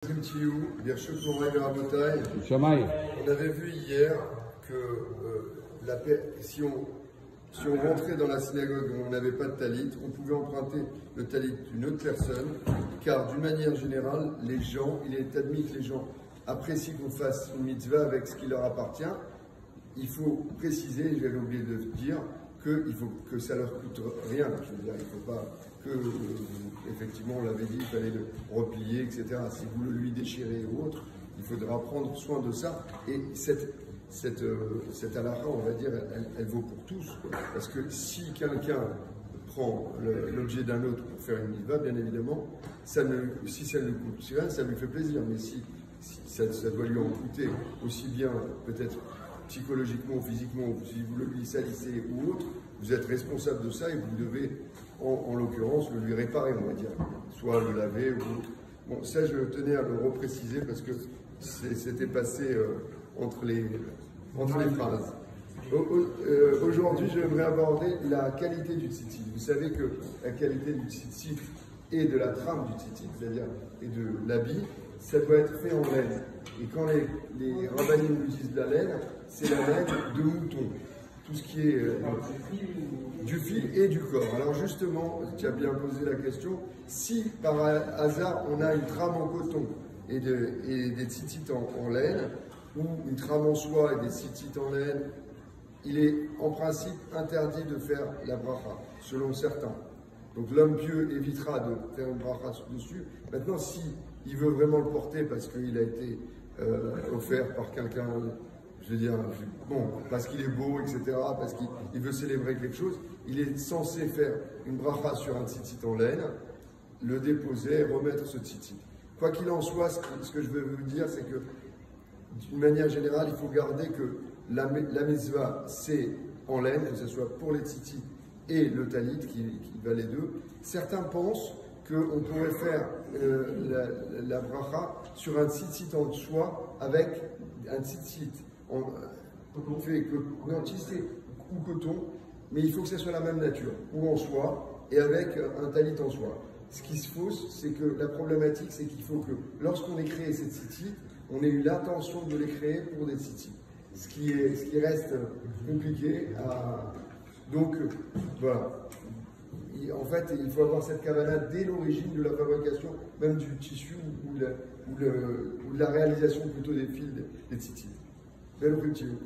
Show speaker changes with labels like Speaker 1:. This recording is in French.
Speaker 1: On avait vu hier que si on rentrait dans la synagogue et on n'avait pas de talit, on pouvait emprunter le talit d'une autre personne, car d'une manière générale, il est admis que les gens apprécient qu'on fasse une mitzvah avec ce qui leur appartient. Il faut préciser, j'avais oublié de dire, qu'il faut que ça leur coûte rien. Je veux dire, il ne faut pas que, effectivement, on l'avait dit, il fallait le replier, etc. Si vous le lui déchirez ou autre, il faudra prendre soin de ça. Et cette halakha, on va dire, elle vaut pour tous. Parce que si quelqu'un prend l'objet d'un autre pour faire une mitzvah, bien évidemment, si ça ne lui coûte rien, ça lui fait plaisir. Mais si ça doit lui en coûter aussi bien, peut-être, psychologiquement ou physiquement, si vous le lui salissez ou autre, vous êtes responsable de ça et vous devez, en l'occurrence, le lui réparer, on va dire, soit le laver ou autre. Bon, ça, je tenais à le repréciser parce que c'était passé entre les phrases. Aujourd'hui, j'aimerais aborder la qualité du tzitzit. Vous savez que la qualité du tzitzit et de la trame du tzitzit, c'est-à-dire et de l'habit, ça doit être fait en laine. Et quand les rabbinim utilisent de la laine, c'est la laine de mouton. Tout ce qui est du fil et du corps. Alors justement, tu as bien posé la question, si par hasard on a une trame en coton et des tzitzit en laine, ou une trame en soie et des tzitzit en laine, il est en principe interdit de faire la bracha, selon certains. Donc l'homme pieux évitera de faire une bracha dessus. Maintenant, si il veut vraiment le porter parce qu'il a été offert par quelqu'un, je veux dire, bon, parce qu'il est beau, etc., parce qu'il veut célébrer quelque chose, il est censé faire une bracha sur un tzitzit en laine, le déposer, remettre ce tzitzit. Quoi qu'il en soit, ce que je veux vous dire, c'est que d'une manière générale, il faut garder que la mitzvah, c'est en laine, que ce soit pour les tzitzit et le talit, qui va les deux. Certains pensent qu'on pourrait faire la bracha sur un tzitzit en soie avec un tzitzit tissé ou coton, mais il faut que ce soit la même nature, ou en soie, et avec un talit en soie. Ce qui se fausse, c'est que la problématique, c'est qu'il faut que lorsqu'on ait créé ces tzitzit, on ait eu l'intention de les créer pour des tzitzit. Ce qui reste compliqué à... Donc, voilà. En fait, il faut avoir cette kavana dès l'origine de la fabrication, même du tissu ou de la réalisation plutôt des fils des tzitzit. Belle culture.